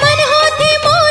मन होते मोर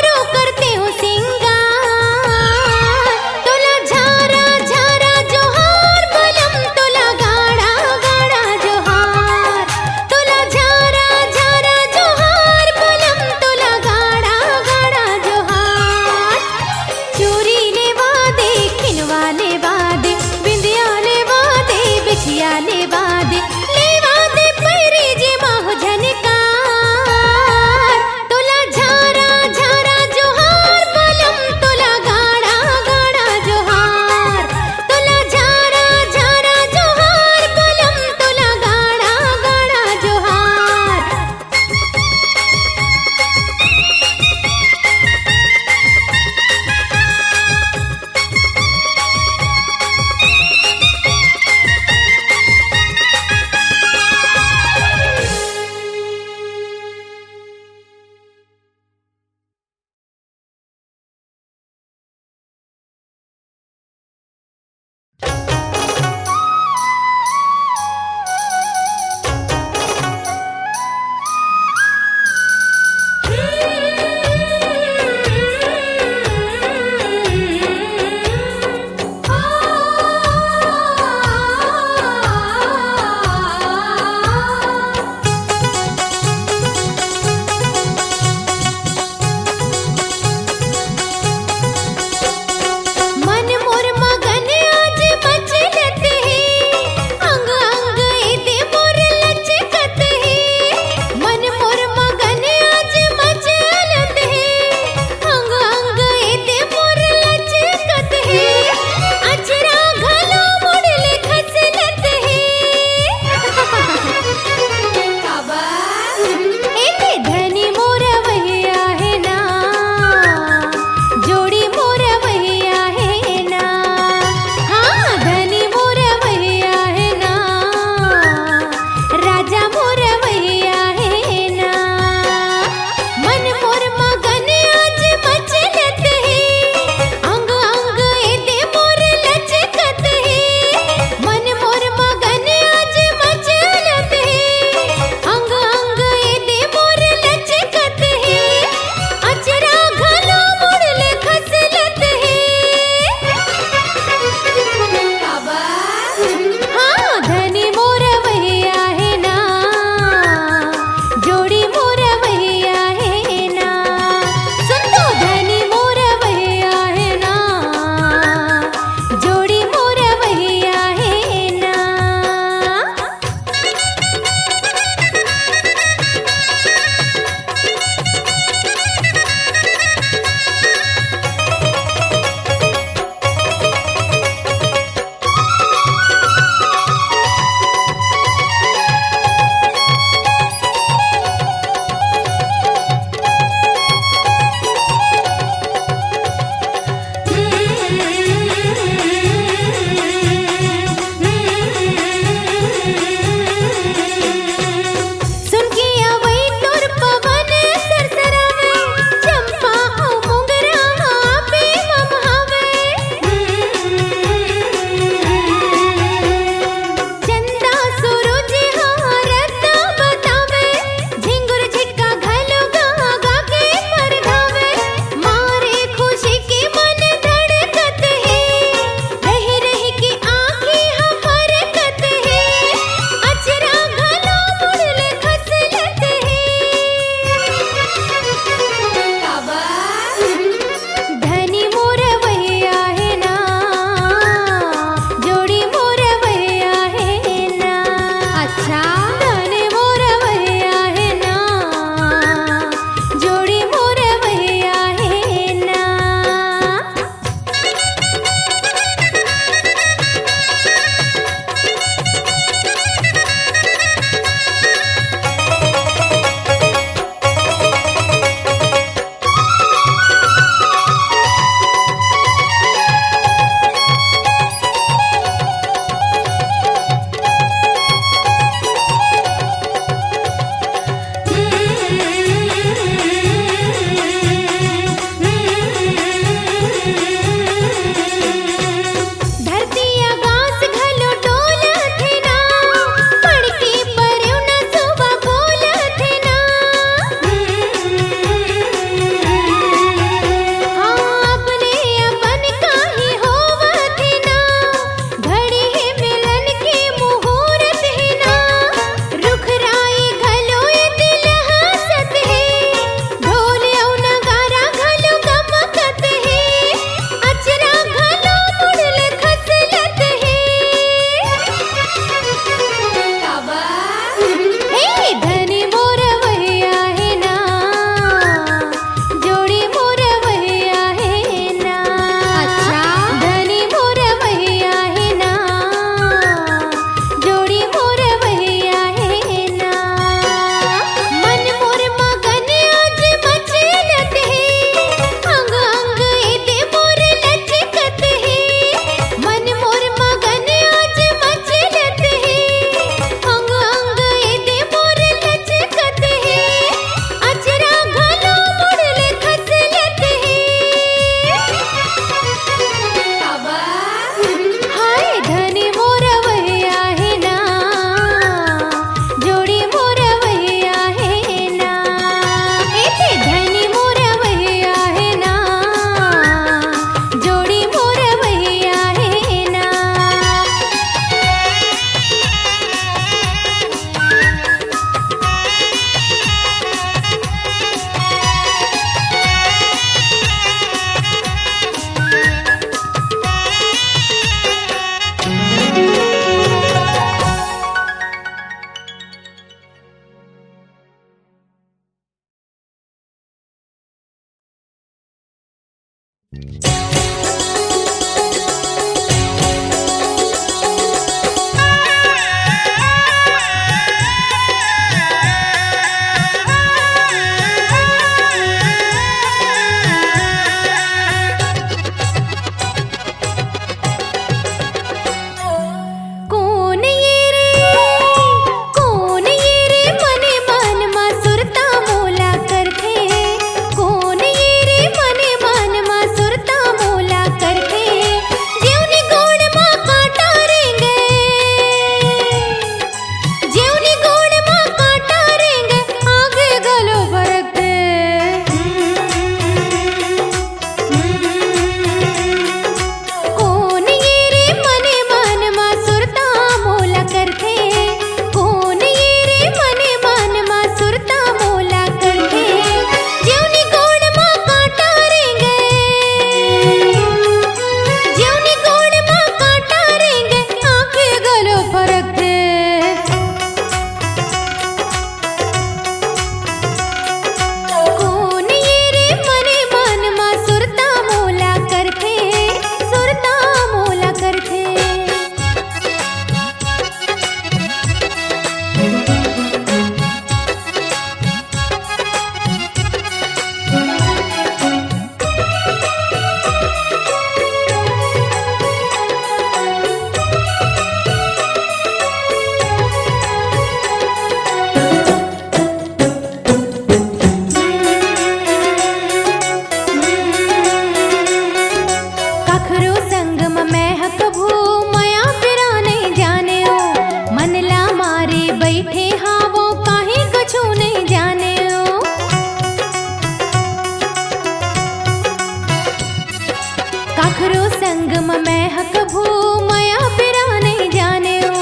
काखरो संगम महक भू मया पिरा नहीं जाने ओ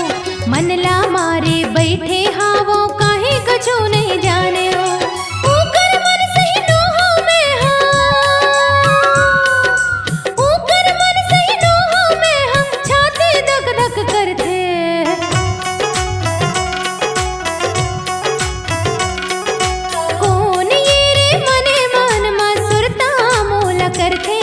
मन ला मारे बैठे हावो काहे कछु नहीं जाने ओ ऊकर मन सही नोहा में ऊकर मन सही नोहा में हम छाती धक धक करते कौन ये रे मने मन मा सुरता मोला करते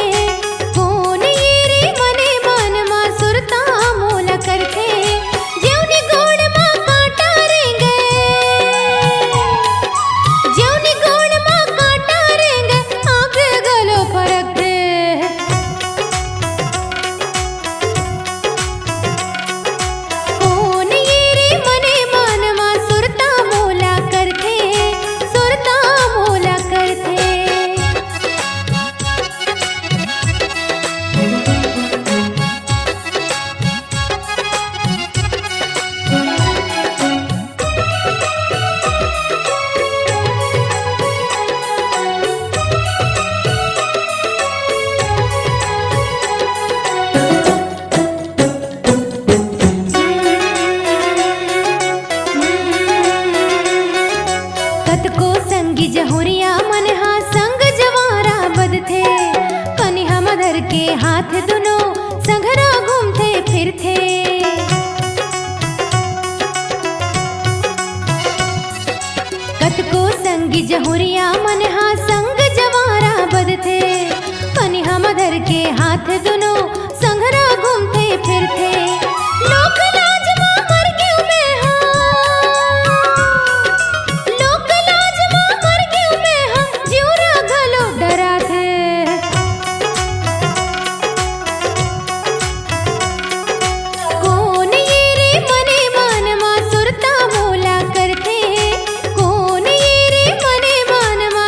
को संगी जहुरिया मन हा संग जवारा बदथे कनिहा मधर के हाथ दुनो संघरा घूमते फिरथे कत को संगी जहुरिया मन हा संग जवारा बदथे कनिहा मधर के हाथ दुनो संघरा घूमते फिरथे लोक लाज मा मर गयो में सुरता मोला करते कौन ये रे मने मन मा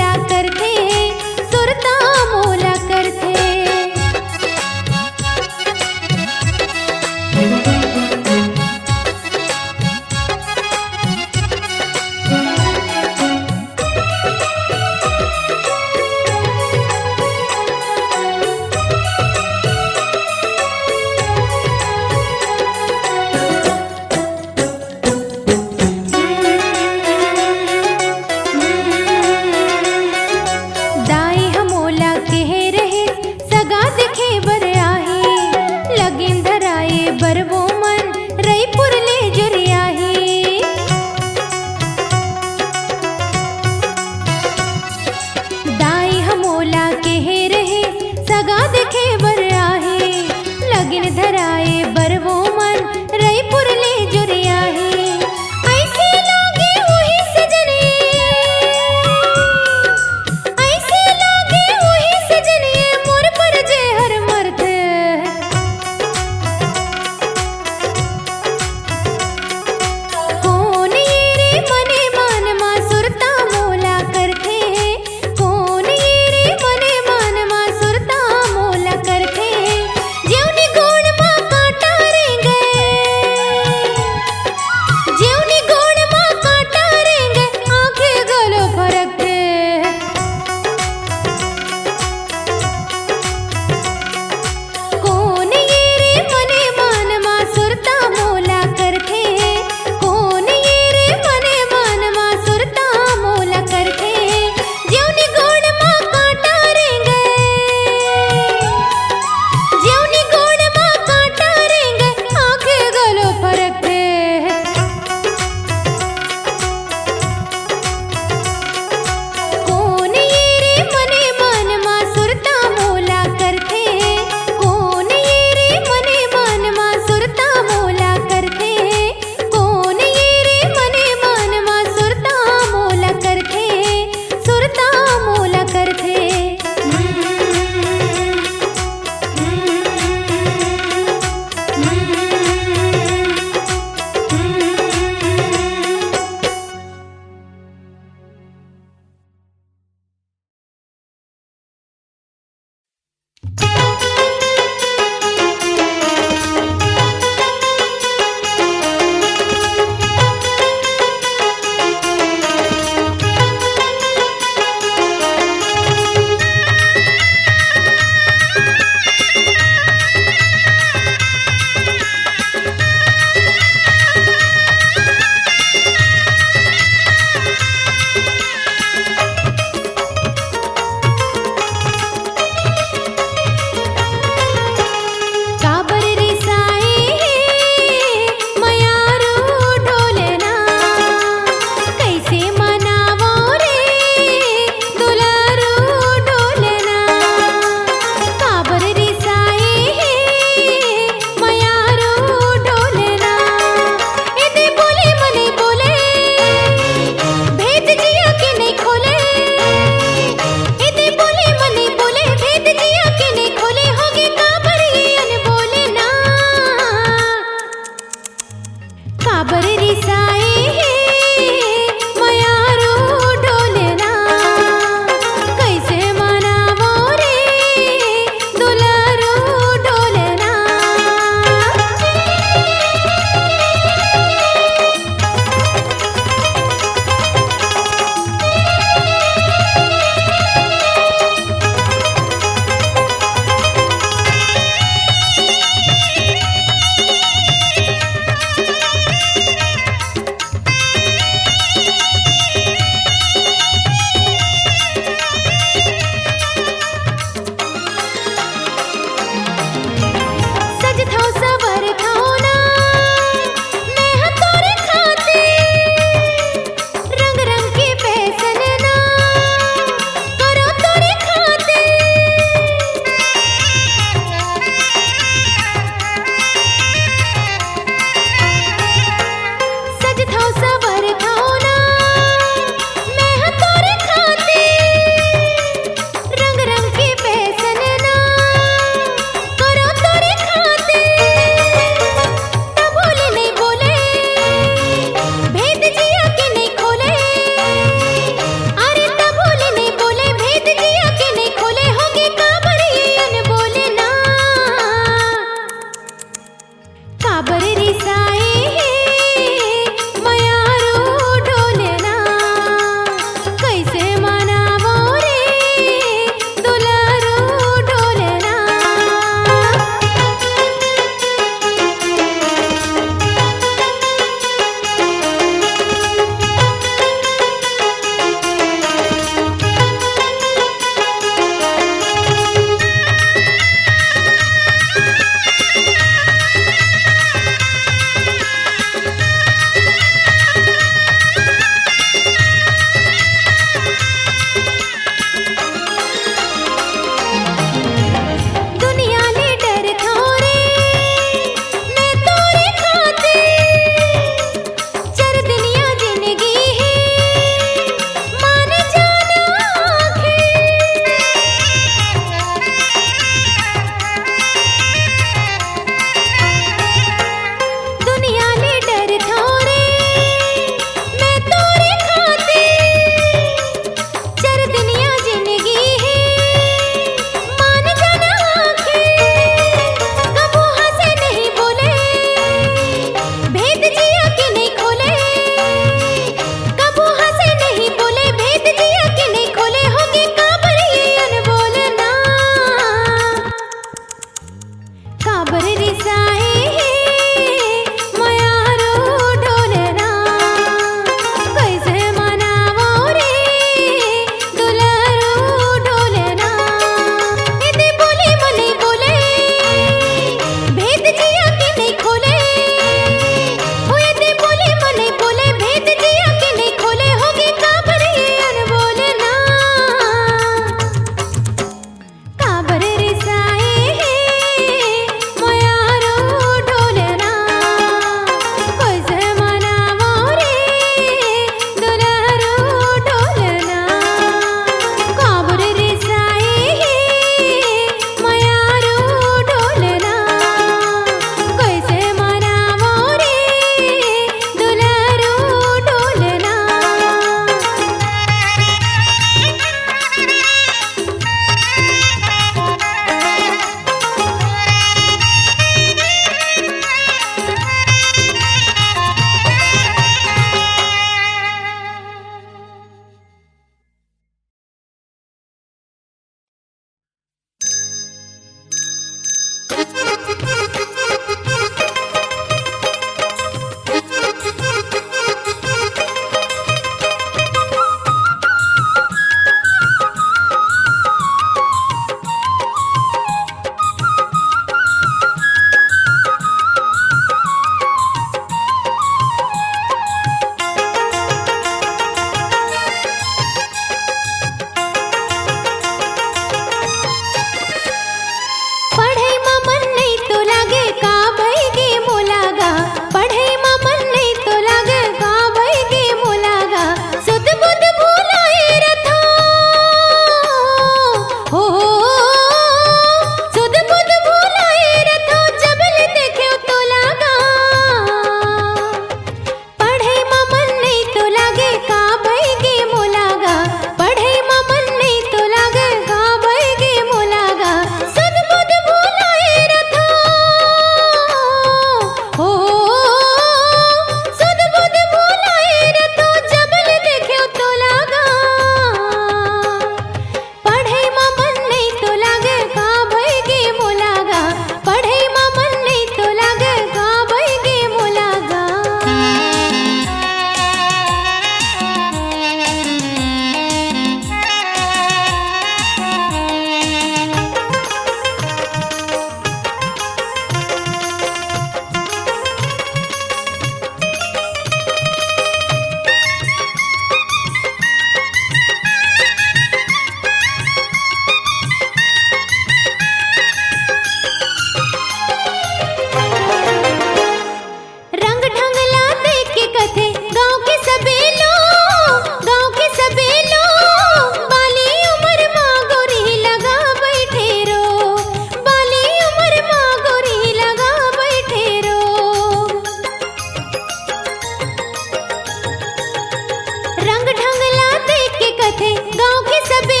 गांव के सबे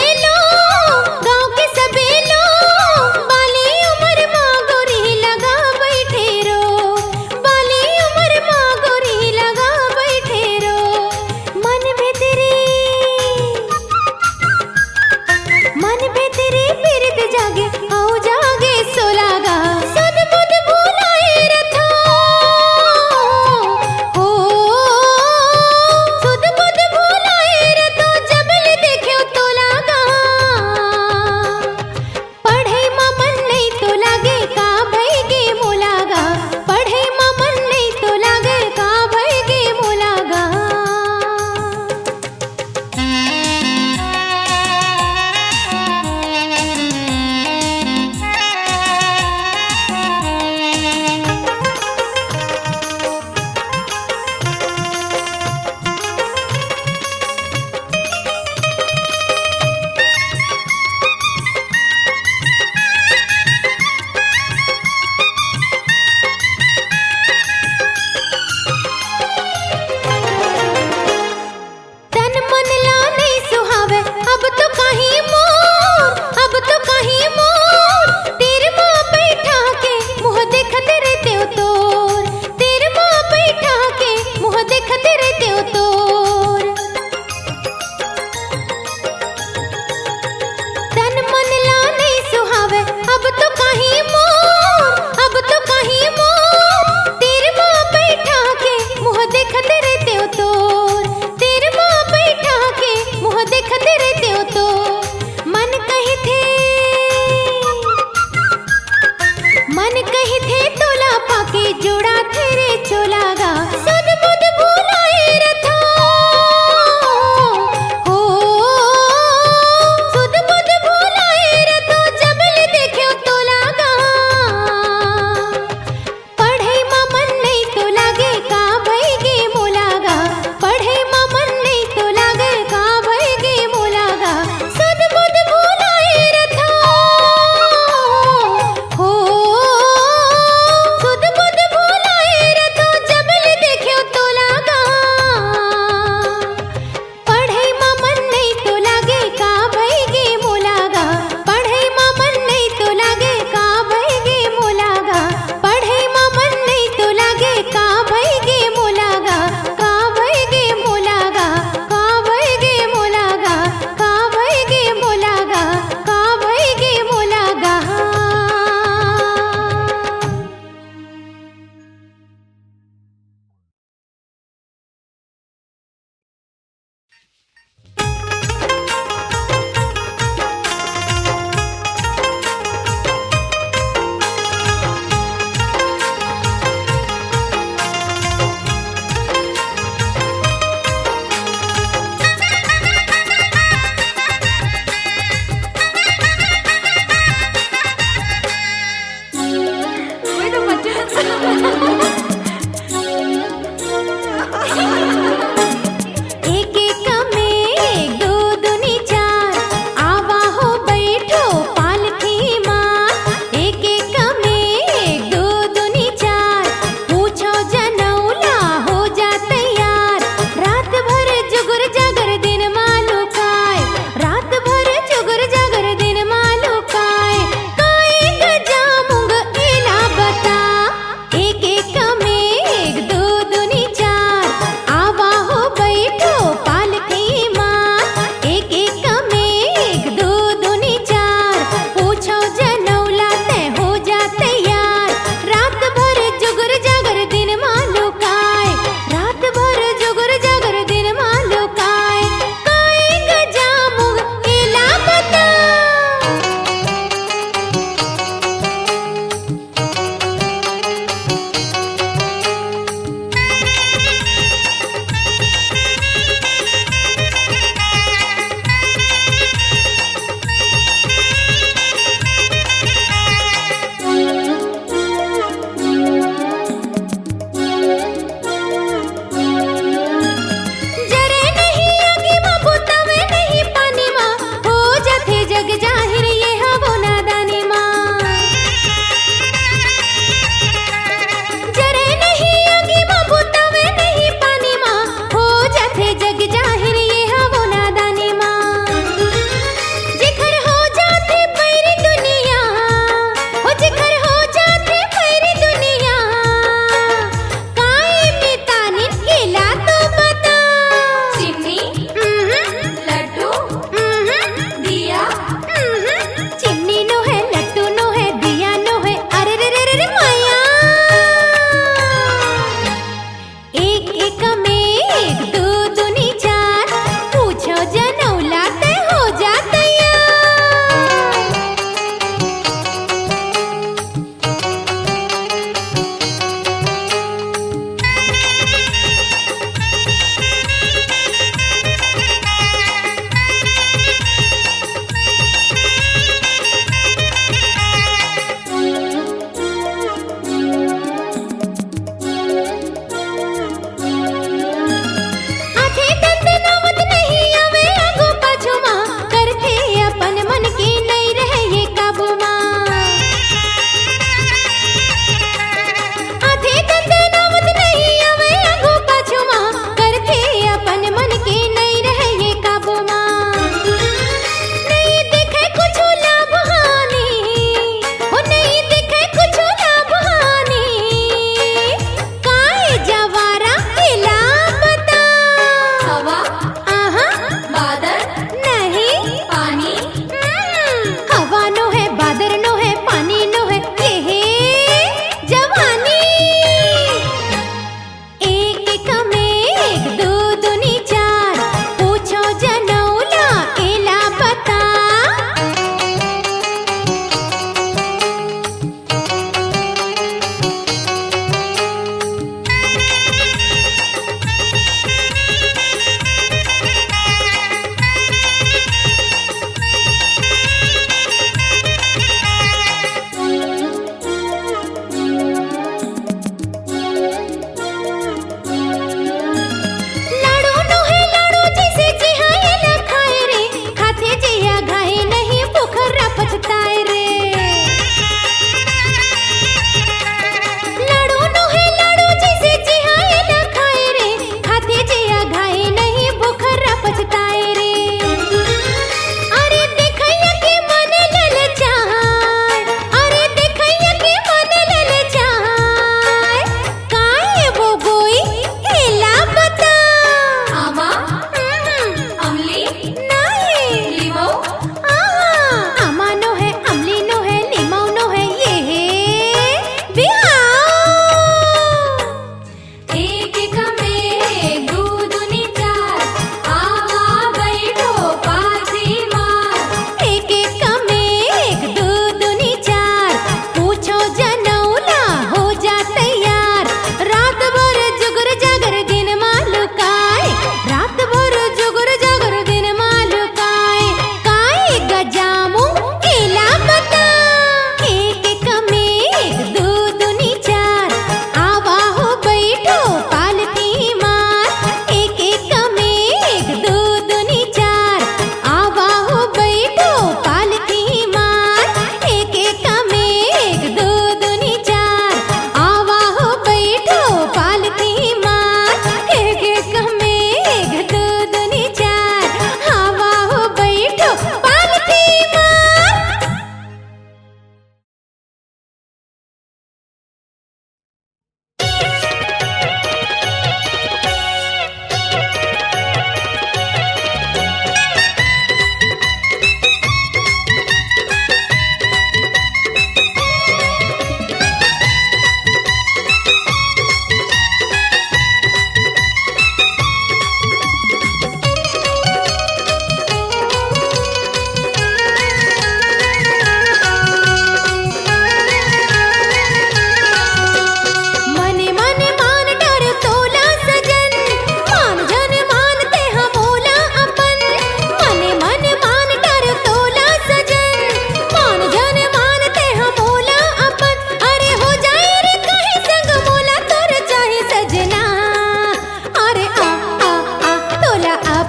लोग बाली उमर माँ गोरी लगा बैठे रो, बाली उमर माँ गोरी लगा बैठे रो। मन भीतरी पीरत जागे आओ जागे सोलागा, सद बुद भुलाए रथो हो, सुध बुध भुलाए रथो जबल देख्यो तो लागा। पढ़े मां मन नहीं तो लागे का भई गे मोलागा, पढ़े मां मन नहीं तो लागे का भई गे मोलागा। तन मन ला नहीं सुहावे अब तो कहीं मोर, अब तो कहीं मोर। तेरे माँ बैठा के मुँह देखते रहते हो तोर, तेरे माँ बैठा के मुँह देखते रहते हो तोर। तन मन ला नहीं सुहावे अब तो कहीं मोर, अब तो कहीं मोर। तेरे माँ बैठा के मुँह देखते रहते हो तोर, तेरे माँ बैठा के मुँह देखते रहते हो तो। मन कही थे तोला पाके जोड़ा तेरे चोलागा, सद बुद भुलाए रथो हो, सुध बुध भुलाए रथो जबल देख्यो तो लागा। पढ़े मां मन नहीं तो लागे का भई गे मोलागा, पढ़े मां मन नहीं तो लागे का भई गे मोलागा। सद बुद भुलाए रथो हो, सुध बुध भुलाए रथो जबल देख्यो तो लागा। पढ़े मां मन नहीं तो लागे का भई गे मोलागा, पढ़े मां मन नहीं तो लागे का भई गे मोलागा, पढ़े मां मन नहीं तो लागे का भई गे मोलागा, का भई गे मोलागा, का भई गे मोलागा, का भई गे मोलागा, का भई गे मोलागा। एक एक में एक दो दूनी चार, आवा हो बैठो पालथी माँ। एक एक में एक दो दूनी चार, पूछो जनौला हो जा तैयार। रात भर जुगर जागर दिन मालू काय, रात भर जुगर जागर दिन मालू काय। काय गजामुंग एला बता, एक एक में एक दो दूनी चार, आवा हो बैठो पालथी माँ। एक एक में एक दो दूनी चार, पूछो जनौला तय हो जा तैयार। रात भर जुगर जागर दिन मालू काय, रात भर जुगर जागर दिन मालू काय। काय गजामुंग एला बता। जरे नहीं आगे माँ बुतावे नहीं पानी माँ, हो जाते जग जाहिर ये हवो नादानी माँ। जरे नहीं आगे माँ बुतावे नहीं पानी माँ, हो जाते जग जाहिर ये हवो नादानी माँ।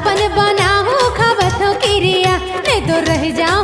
अपन बनाहू खावत हो किरिया नहीं तो रह जाऊं